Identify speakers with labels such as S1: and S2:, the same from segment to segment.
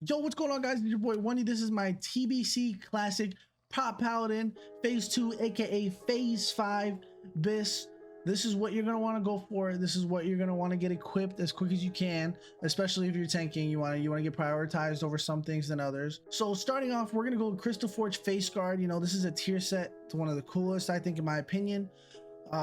S1: Yo, what's going on, guys? It's your boy Wendy. This is my TBC classic Prop Paladin Phase 2, aka Phase 5 BIS. This is what you're going to want to go for. This is what you're going to want to get equipped as quick as you can, especially if you're tanking. You want to get prioritized over some things than others. So starting off, we're going to go with Crystal Forge Face Guard. You know, this is a tier set. It's one of the coolest, I think, in my opinion.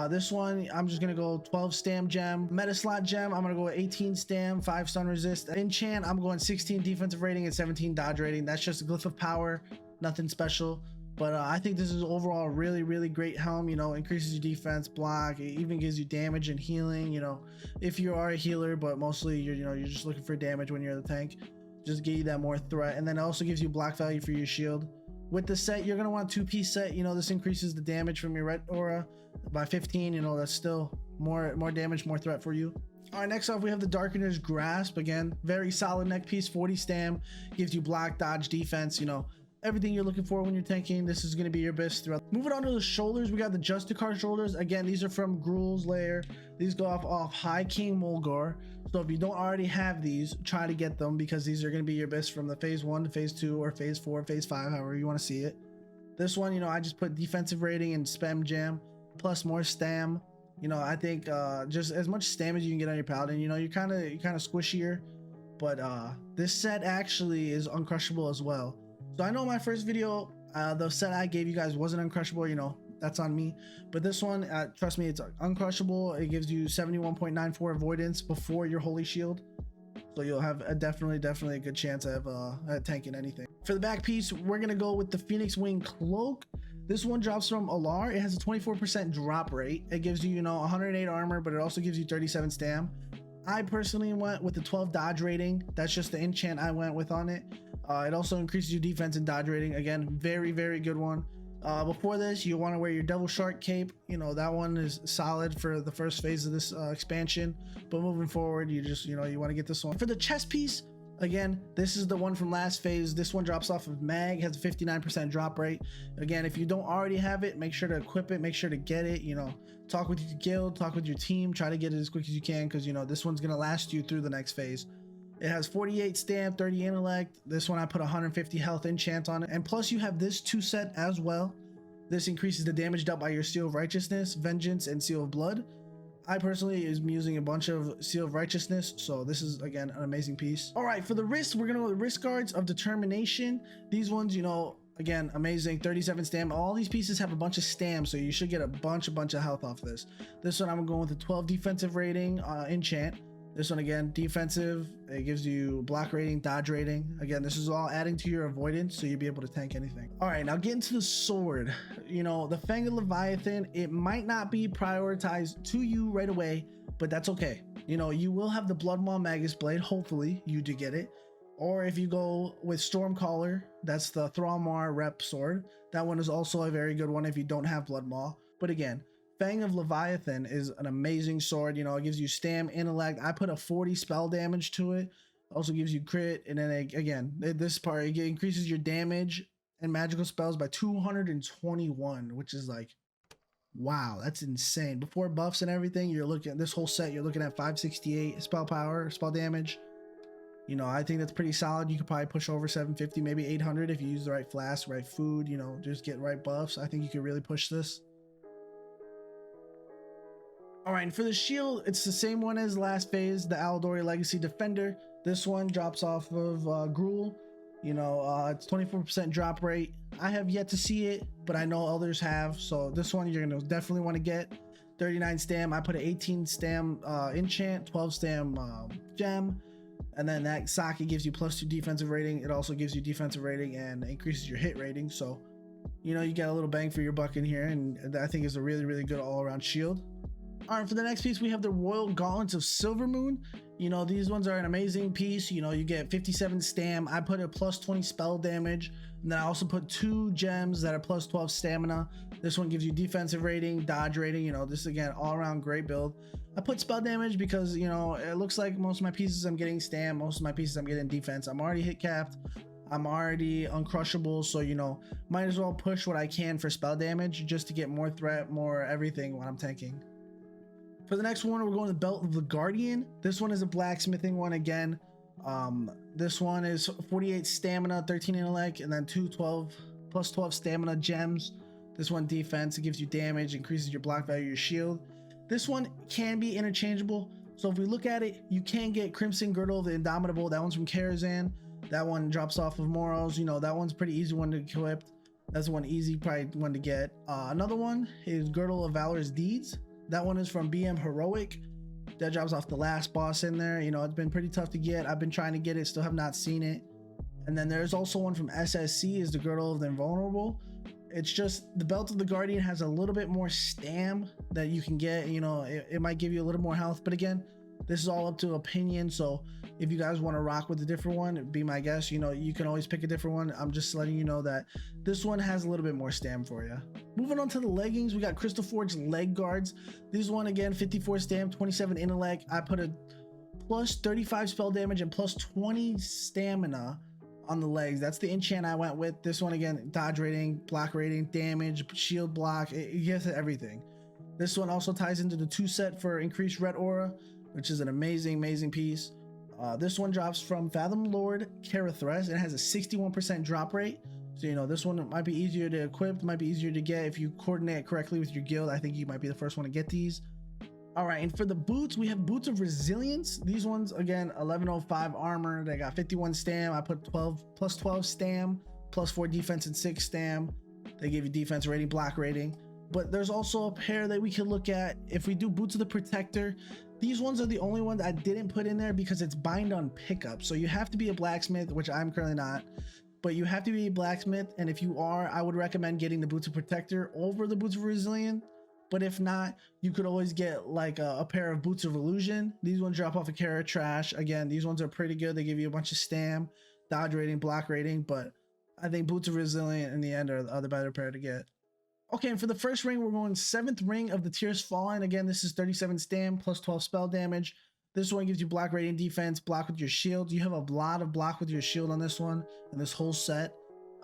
S1: This one, I'm just gonna go 12 stam gem. Meta slot gem, I'm gonna go 18 stam, 5 stun resist. Enchant, I'm going 16 defensive rating and 17 dodge rating. That's just a glyph of power, nothing special. But I think this is overall really great helm. You know, increases your defense, block, it even gives you damage and healing. You know, if you are a healer, but mostly you're just looking for damage when you're the tank, just give you that more threat. And then it also gives you block value for your shield. With the set, you're gonna want a 2-piece set. You know, this increases the damage from your red aura by 15. You know, that's still more damage, more threat for you. All right, next off we have the Darkener's Grasp. Again, very solid neck piece, 40 stam, gives you block, dodge, defense. You know, everything you're looking for when you're tanking. This is going to be your best throughout. Moving on to the shoulders, we got the Justicar shoulders. Again, these are from Gruul's lair. These go off High King Mulgar. So if you don't already have these, try to get them, because these are going to be your best from the phase 1 to phase 2 or phase 4, phase 5, however you want to see it. This one, you know, I just put defensive rating and spam jam plus more stam. You know, I think just as much stam as you can get on your Paladin. You know, you're kind of squishier, but this set actually is uncrushable as well. So I know my first video, the set I gave you guys wasn't uncrushable. You know, that's on me. But this one, trust me, it's uncrushable. It gives you 71.94 avoidance before your holy shield. So you'll have a definitely a good chance of tanking anything. For the back piece, we're gonna go with the Phoenix Wing Cloak. This one drops from Alar. It has a 24% drop rate. It gives you, you know, 108 armor, but it also gives you 37 stam. I personally went with the 12 dodge rating. That's just the enchant I went with on it. It also increases your defense and dodge rating. Again, very good one. Before this, you want to wear your Devil Shark cape. You know, that one is solid for the first phase of this expansion, but moving forward, you just, you know, you want to get this one. For the chest piece, again, this is the one from last phase. This one drops off of Mag, has a 59% drop rate. Again, if you don't already have it, make sure to equip it, make sure to get it. You know, talk with your guild, talk with your team, try to get it as quick as you can, because, you know, this one's gonna last you through the next phase. It has 48 stam, 30 intellect. This one I put 150 health enchant on it, and plus you have this 2 set as well. This increases the damage dealt by your Seal of Righteousness, Vengeance, and Seal of Blood. I personally am using a bunch of Seal of Righteousness, so this is, again, an amazing piece. All right, for the wrists, we're gonna go with wrist guards of Determination. These ones, you know, again, amazing, 37 stam. All these pieces have a bunch of stam, so you should get a bunch of health off this. This one I'm going with a 12 defensive rating enchant. This one, again, defensive. It gives you block rating, dodge rating. Again, this is all adding to your avoidance, so you'll be able to tank anything. All right, now get into the sword. You know, the Fang of Leviathan, it might not be prioritized to you right away, but that's okay. You know, you will have the Bloodmaw Magus Blade. Hopefully, you do get it. Or if you go with Stormcaller, that's the Thrallmar rep sword. That one is also a very good one if you don't have Bloodmaw. But again, Fang of Leviathan is an amazing sword. You know, it gives you stam, intellect. I put a 40 spell damage to it. Also gives you crit, and then again, this part, it increases your damage and magical spells by 221, which is like, wow, that's insane. Before buffs and everything, you're looking at this whole set, you're looking at 568 spell power, spell damage. You know, I think that's pretty solid. You could probably push over 750, maybe 800 if you use the right flask, right food, you know, just get right buffs. I think you could really push this. All right, and for the shield, it's the same one as last phase, the Aldori Legacy Defender. This one drops off of Gruul. You know, it's 24% drop rate. I have yet to see it, but I know others have. So this one you're gonna definitely want to get. 39 stam. I put an 18 stam enchant, 12 stam gem, and then that Saki gives you +2 defensive rating. It also gives you defensive rating and increases your hit rating. So, you know, you get a little bang for your buck in here, and I think it's a really good all-around shield. All right, for the next piece, we have the Royal Gauntlets of Silvermoon. You know, these ones are an amazing piece. You know, you get 57 stam. I put a +20 spell damage, and then I also put 2 gems that are +12 stamina. This one gives you defensive rating, dodge rating. You know, this, again, all-around great build. I put spell damage because, you know, it looks like most of my pieces I'm getting stam, most of my pieces I'm getting defense. I'm already hit capped. I'm already uncrushable, so, you know, might as well push what I can for spell damage just to get more threat, more everything when I'm tanking. For the next one, we're going to the Belt of the Guardian. This one is a blacksmithing one again. This one is 48 stamina, 13 intellect, and then 212 plus 12 stamina gems. This one defense, it gives you damage, increases your block value, your shield. This one can be interchangeable. So if we look at it, you can get Crimson Girdle of the Indomitable. That one's from Karazhan. That one drops off of Moros. You know, that one's pretty easy one to equip. That's one easy, probably one to get. Another one is Girdle of Valor's Deeds. That one is from BM Heroic. That drops off the last boss in there. You know, it's been pretty tough to get. I've been trying to get it, still have not seen it. And then there's also one from SSC, is the Girdle of the Invulnerable. It's just the Belt of the Guardian has a little bit more stam that you can get. You know, it might give you a little more health, but again, this is all up to opinion. So if you guys want to rock with a different one, be my guest. You know, you can always pick a different one. I'm just letting you know that this one has a little bit more stam for you. Moving on to the leggings, we got Crystal Forge leg guards. This one again, 54 stam, 27 intellect. I put a plus 35 spell damage and plus 20 stamina on the legs. That's the enchant I went with. This one again, dodge rating, block rating, damage, shield block, it gives it everything. This one also ties into the 2 set for increased red aura, which is an amazing piece. This one drops from Fathom Lord Karathres. It has a 61% drop rate. So, you know, this one might be easier to equip, might be easier to get if you coordinate correctly with your guild. I think you might be the first one to get these. All right, and for the boots, we have Boots of Resilience. These ones, again, 1105 armor. They got 51 stam. I put 12 stam, plus 4 defense and 6 stam. They give you defense rating, block rating. But there's also a pair that we can look at. If we do Boots of the Protector, these ones are the only ones I didn't put in there because it's bind on pickup. So you have to be a blacksmith, which I'm currently not. But you have to be a blacksmith, and if you are, I would recommend getting the Boots of Protector over the Boots of Resilience. But if not, you could always get like a pair of Boots of Illusion. These ones drop off a Kara Trash. Again, these ones are pretty good. They give you a bunch of stam, dodge rating, block rating, but I think Boots of Resilient in the end are the better pair to get. Okay, and for the first ring, we're going 7th ring of the Tears Fallen. Again, this is 37 stam plus 12 spell damage. This one gives you block rating, defense, block with your shield. You have a lot of block with your shield on this one and this whole set.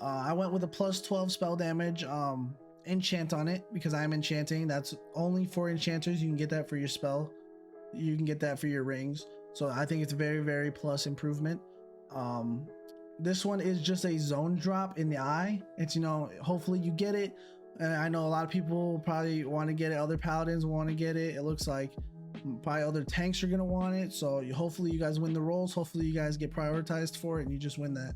S1: I went with a plus 12 spell damage enchant on it because I'm enchanting. That's only for enchanters. You can get that for your spell. You can get that for your rings. So I think it's a very plus improvement. This one is just a zone drop in the eye. It's, you know, hopefully you get it. And I know a lot of people probably want to get it. Other paladins want to get it. It looks like probably other tanks are going to want it. So hopefully you guys win the rolls. Hopefully you guys get prioritized for it and you just win that.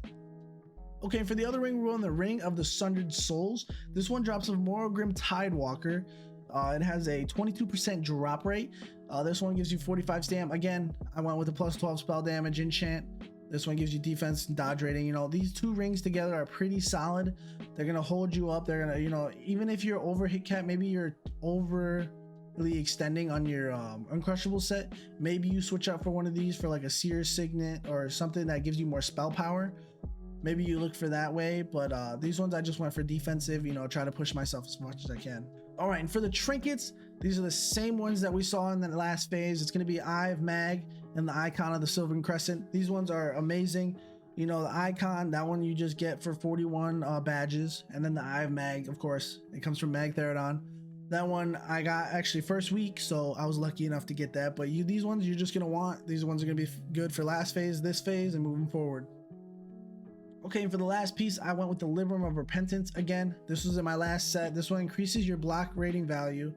S1: Okay, for the other ring, we're on the Ring of the Sundered Souls. This one drops of Morrowgrim Tidewalker. It has a 22% drop rate. This one gives you 45 stam. Again, I went with a plus 12 spell damage enchant. This one gives you defense and dodge rating. You know, these two rings together are pretty solid. They're going to hold you up. They're going to, you know, even if you're over hit cap, maybe you're overly extending on your uncrushable set, maybe you switch out for one of these for like a Seer Signet or something that gives you more spell power. Maybe you look for that way, but these ones I just went for defensive, you know, try to push myself as much as I can. All right, and for the trinkets, these are the same ones that we saw in the last phase. It's going to be Eye of Mag and the icon of the Sylvan Crescent. These ones are amazing. You know, the icon, that one you just get for 41 badges. And then the Eye of Mag, of course, it comes from Mag Therodon. That one I got actually first week, so I was lucky enough to get that. But these ones you're just going to want. These ones are going to be good for last phase, this phase, and moving forward. Okay, and for the last piece, I went with the Libram of Repentance. Again, this was in my last set. This one increases your block rating value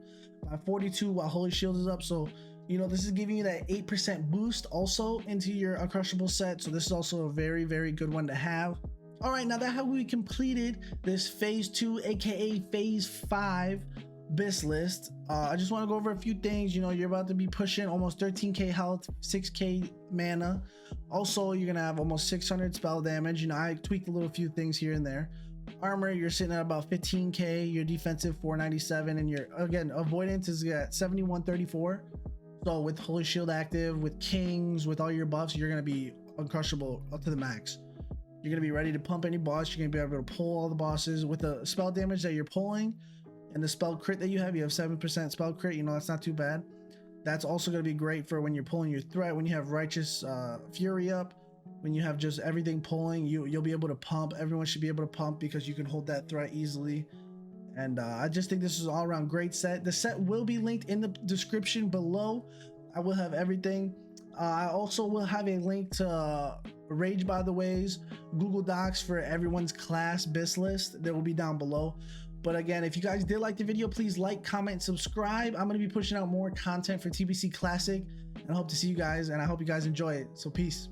S1: by 42 while Holy Shield is up. So, you know, this is giving you that 8% boost also into your Uncrushable set. So this is also a very good one to have. All right, now that how we completed this phase 2, aka phase 5 BIS list. I just want to go over a few things. You know, you're about to be pushing almost 13k health, 6k mana. Also, you're gonna have almost 600 spell damage. You know, I tweaked a little few things here and there. Armor, you're sitting at about 15k. Your defensive 497, and your again avoidance is at 7134. So with Holy Shield active, with Kings, with all your buffs, you're gonna be uncrushable up to the max. You're gonna be ready to pump any boss. You're gonna be able to pull all the bosses with the spell damage that you're pulling. And the spell crit that you have 7% spell crit. You know, that's not too bad. That's also going to be great for when you're pulling your threat, when you have Righteous Fury up, when you have just everything pulling, you'll be able to pump. Everyone should be able to pump because you can hold that threat easily. And I just think this is all around great set. The set will be linked in the description below. I will have everything. I also will have a link to Rage by the Way's Google Docs for everyone's class BIS list that will be down below. But again, if you guys did like the video, please like, comment, subscribe. I'm going to be pushing out more content for TBC Classic, and I hope to see you guys, and I hope you guys enjoy it. So peace.